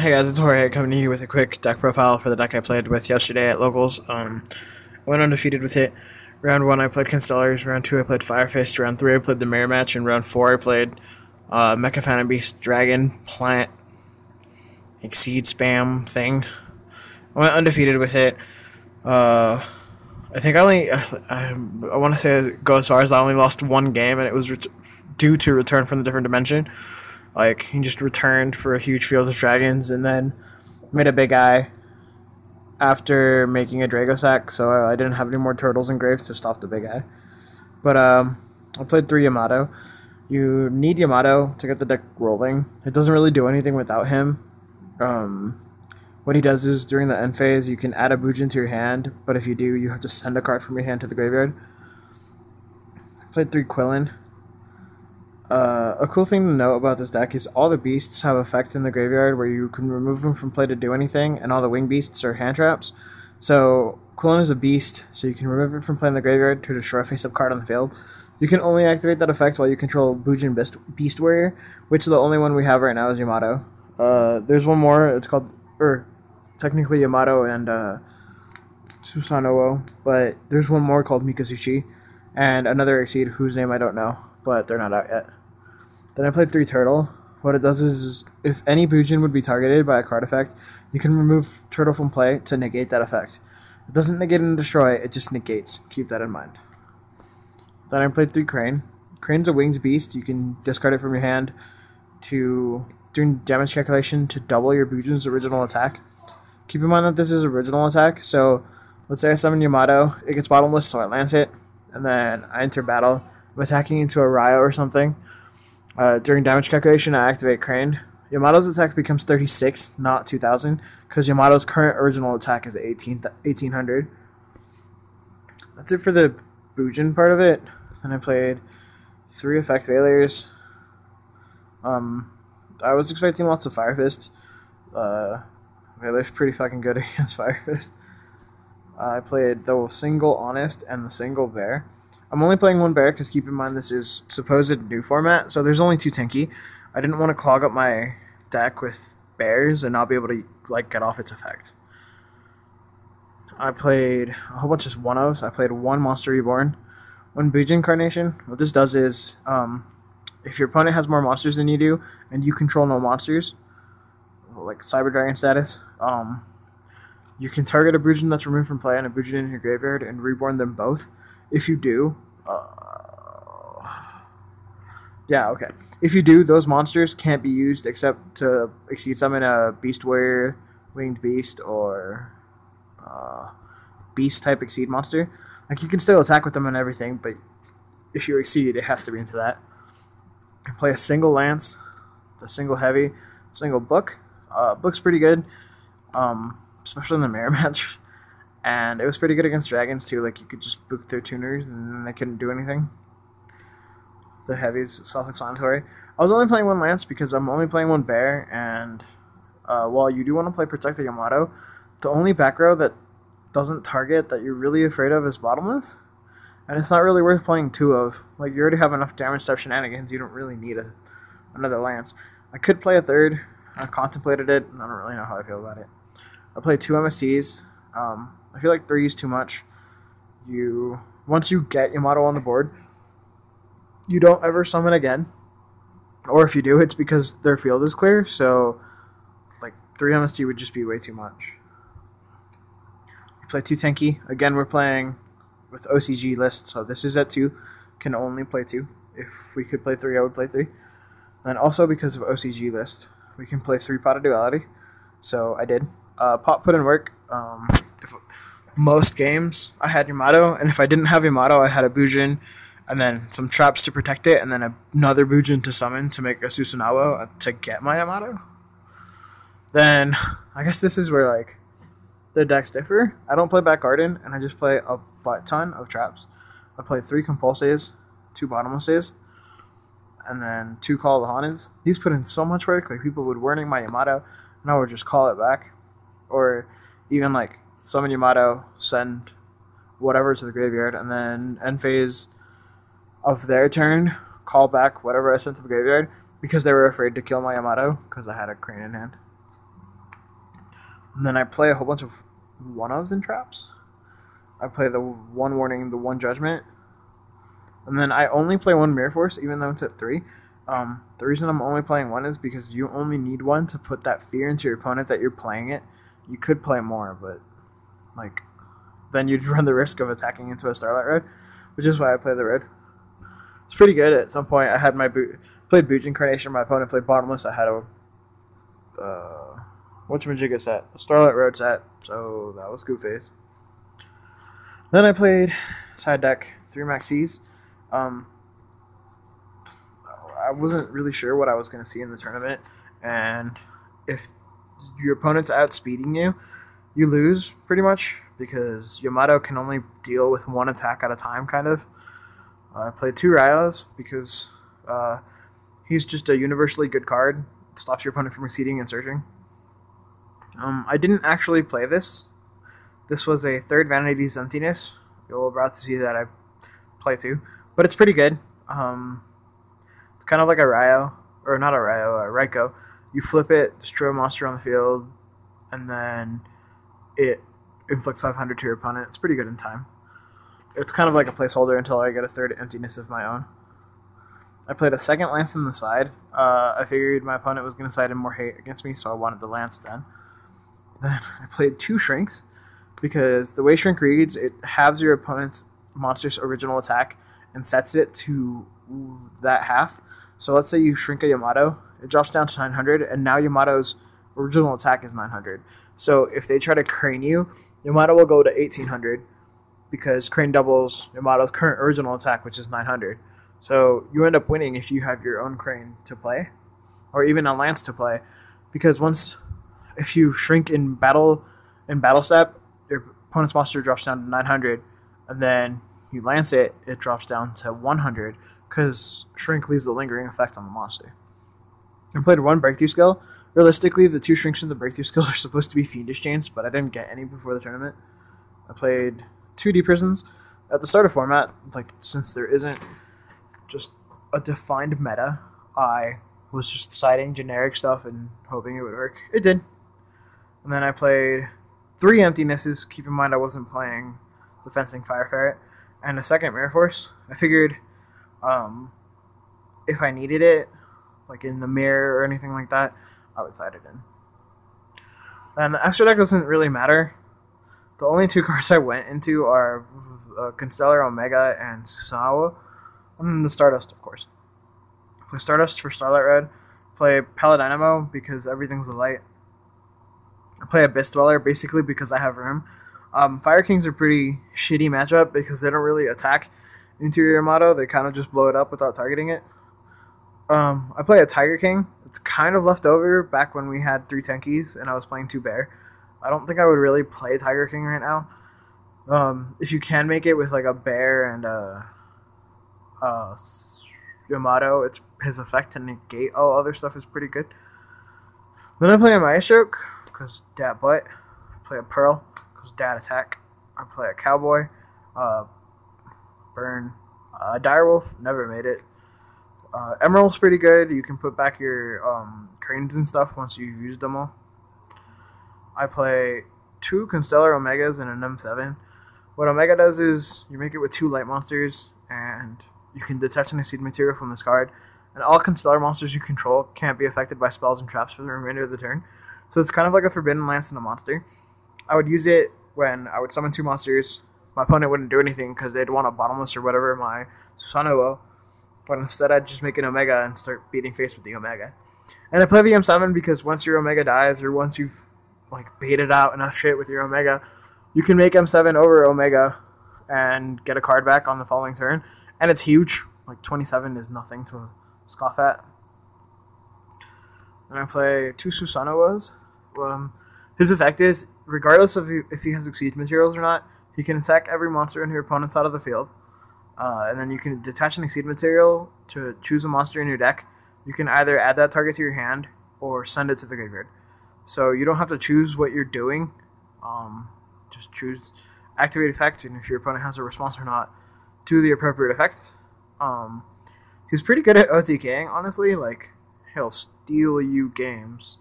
Hey guys, it's Jorge coming to you with a quick deck profile for the deck I played with yesterday at Locals. I went undefeated with it. Round 1 I played Constellars, round 2 I played Firefist, round 3 I played the Mirror Match, and round 4 I played Mecha Phantom Beast, Dragon, Plant, Exceed Spam thing. I went undefeated with it. I think I want to say go as far as I only lost one game, and it was due to return from the different dimension. Like, he just returned for a huge field of dragons and then made a big eye after making a Drago sack, so I didn't have any more turtles and graves to stop the big eye. But I played 3 Yamato. You need Yamato to get the deck rolling. It doesn't really do anything without him. What he does is, during the end phase, you can add a Bujin to your hand, but if you do, you have to send a card from your hand to the graveyard. I played 3 Quillin. A cool thing to know about this deck is all the beasts have effects in the graveyard where you can remove them from play to do anything, and all the wing beasts are hand traps. So Quillin is a beast, so you can remove it from play in the graveyard to destroy a face-up card on the field. You can only activate that effect while you control Bujin Beast Warrior, which the only one we have right now is Yamato. There's one more, it's called, technically Yamato and Susanoo, but there's one more called Mikazuchi, and another Exceed whose name I don't know, but they're not out yet. Then I played 3 Turtle. What it does is, if any Bujin would be targeted by a card effect, you can remove Turtle from play to negate that effect. It doesn't negate and destroy, it just negates. Keep that in mind. Then I played 3 Crane. Crane's a winged beast. You can discard it from your hand to, during damage calculation, to double your Bujin's original attack. Keep in mind that this is original attack, so let's say I summon Yamato, it gets bottomless, so I lance it, and then I enter battle. I'm attacking into a Ryo or something. During damage calculation, I activate Crane. Yamato's attack becomes 36, not 2000, because Yamato's current original attack is 1800. That's it for the Bujin part of it. Then I played 3 Effect Failures. I was expecting lots of Firefist. Veiler's pretty fucking good against Firefist. I played the single Honest and the single Bear. I'm only playing 1 bear because keep in mind this is supposed new format, so there's only 2 Tinky. I didn't want to clog up my deck with bears and not be able to get off its effect. I played a whole bunch of 1-0s. I played 1 Monster Reborn, 1 Bujin Carnation. What this does is, if your opponent has more monsters than you do and you control no monsters, like Cyber Dragon status, you can target a Bujin that's removed from play and a Bujin in your graveyard and reborn them both. If you do, if you do, those monsters can't be used except to Exceed summon a Beast Warrior, Winged Beast, or Beast type Exceed monster. Like, you can still attack with them and everything, but if you Exceed, it has to be into that. You play a single Lance, a single Heavy, single Book. Book's pretty good, especially in the Mirror Match. And it was pretty good against dragons too, like you could just book their tuners and then they couldn't do anything. The Heavy's self-explanatory. I was only playing 1 Lance because I'm only playing 1 bear, and while you do want to play Protector Yamato, the only back row that doesn't target that you're really afraid of is Bottomless. And it's not really worth playing 2 of. Like, you already have enough damage stuff shenanigans, you don't really need another Lance. I could play a 3rd, I contemplated it, and I don't really know how I feel about it. I played 2 MSTs. I feel like 3 is too much. Once you get Yamato on the board, you don't ever summon again. Or if you do, it's because their field is clear, so like 3 MST would just be way too much. We play 2 Tenki. Again, we're playing with OCG list, so this is at 2. Can only play 2. If we could play 3, I would play 3. And also because of OCG list, we can play 3 Pot of Duality. So I did. Pot put in work. Most games I had Yamato, and if I didn't have Yamato, I had a Bujin, and then some traps to protect it, and then another Bujin to summon to make a Susanoo to get my Yamato. Then I guess this is where like the decks differ. I don't play Back Garden, and I just play a butt ton of traps. I play 3 Compulses, 2 Bottomlesses, and then 2 Call of the Haunted. These put in so much work. Like, people would warning my Yamato, and I would just call it back, or even like summon Yamato, send whatever to the graveyard, and then end phase of their turn, call back whatever I sent to the graveyard, because they were afraid to kill my Yamato, because I had a Crane in hand. And then I play a whole bunch of one-ofs and traps. I play the one warning, the one judgment. And then I only play one Mirror Force, even though it's at 3. The reason I'm only playing one is because you only need one to put that fear into your opponent that you're playing it. You could play more, but like then you'd run the risk of attacking into a Starlight Red, which is why I play the red. It's pretty good. At some point, I had played Bujin Carnation. My opponent played Bottomless. I had a whatchamajigga set, a Starlight Road set, so that was good face. Then I played side deck 3 Maxis. I wasn't really sure what I was going to see in the tournament, and if your opponent's outspeeding you, you lose pretty much because Yamato can only deal with 1 attack at a time, kind of. I played 2 Ryos because he's just a universally good card. It stops your opponent from exceeding and searching. I didn't actually play this. This was a 3rd Vanity's Emptiness. You'll about to see that I play 2, but it's pretty good. It's kind of like a Ryo, or not a Ryo, a Raiko. You flip it, destroy a monster on the field, and then it inflicts 500 to your opponent. It's pretty good in time. It's kind of like a placeholder until I get a 3rd Emptiness of my own. I played a 2nd Lance on the side. I figured my opponent was going to side in more hate against me, so I wanted the Lance then. Then I played 2 Shrinks, because the way Shrink reads, it halves your opponent's monster's original attack and sets it to that half. So let's say you shrink a Yamato, it drops down to 900, and now Yamato's original attack is 900. So if they try to crane you, Yamato will go to 1800, because crane doubles Yamato's current original attack, which is 900. So you end up winning if you have your own crane to play, or even a lance to play, because if you shrink in battle step, your opponent's monster drops down to 900, and then you lance it, it drops down to 100, because shrink leaves a lingering effect on the monster. I played 1 breakthrough skill. Realistically, the 2 shrinks in the breakthrough skill are supposed to be Fiendish Chains, but I didn't get any before the tournament. I played 2 Deep Prisons. At the start of format, since there isn't just a defined meta, I was just deciding generic stuff and hoping it would work. It did. And then I played 3 Emptinesses. Keep in mind I wasn't playing the Fencing Fire Ferret. And a 2nd Mirror Force. I figured if I needed it, like in the mirror or anything like that, I would side it in. And the extra deck doesn't really matter. The only 2 cards I went into are Constellar Omega and Susanoo, and then the Stardust, of course. Play Stardust for Starlight Red. Play Paladynamo because everything's a light. I play Abyss Dweller basically because I have room. Fire Kings are pretty shitty matchup because they don't really attack into your Yamato. They kind of just blow it up without targeting it. I play a Tiger King. It's kind of left over back when we had 3 Tenkies and I was playing 2 Bear. I don't think I would really play Tiger King right now. If you can make it with like a Bear and a Yamato, it's his effect to negate all other stuff is pretty good. Then I play a Maestroke because dad butt. I play a Pearl because dad attack. I play a Cowboy. Burn. Direwolf, never made it. Emerald's pretty good. You can put back your cranes and stuff once you've used them all. I play 2 Constellar Omegas and an M7. What Omega does is you make it with 2 light monsters, and you can detach and exceed material from this card. And all Constellar monsters you control can't be affected by spells and traps for the remainder of the turn. So it's kind of like a Forbidden Lance in a monster. I would use it when I would summon 2 monsters. My opponent wouldn't do anything because they'd want a Bottomless or whatever my Susanoo will. But instead I'd just make an Omega and start beating face with the Omega. And I play the M7 because once your Omega dies, or once you've baited out enough shit with your Omega, you can make M7 over Omega and get a card back on the following turn. And it's huge. 27 is nothing to scoff at. Then I play 2 Susanoo's. His effect is, regardless of if he has Exceed materials or not, he can attack every monster in your opponent's side of the field. And then you can detach an Exceed material to choose a monster in your deck. You can either add that target to your hand or send it to the graveyard. So you don't have to choose what you're doing. Just choose activate effect, and if your opponent has a response or not, to the appropriate effect. He's pretty good at OTKing, honestly. He'll steal you games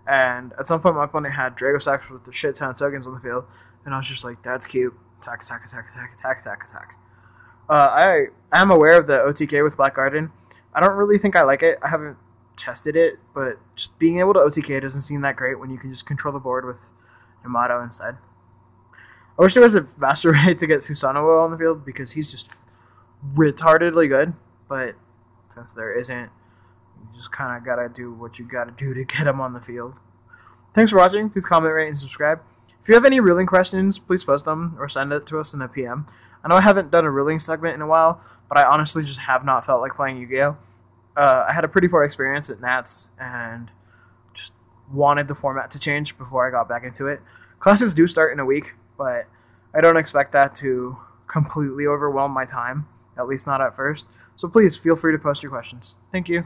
And at some point, my opponent had Drago Sacks with a shit ton of tokens on the field, and I was just like, "That's cute." Attack, attack, attack, attack, attack, attack, attack. I am aware of the OTK with Black Garden. I don't really think I like it. I haven't tested it, but just being able to OTK doesn't seem that great when you can just control the board with Yamato instead. I wish there was a faster way to get Susanoo on the field because he's just retardedly good, but since there isn't, you just kind of gotta do what you gotta do to get him on the field. Thanks for watching. Please comment, rate, and subscribe. If you have any ruling questions, please post them or send it to us in a PM. I know I haven't done a ruling segment in a while, but I honestly just have not felt like playing Yu-Gi-Oh! I had a pretty poor experience at Nats and just wanted the format to change before I got back into it. Classes do start in a week, but I don't expect that to completely overwhelm my time, at least not at first. So please feel free to post your questions. Thank you.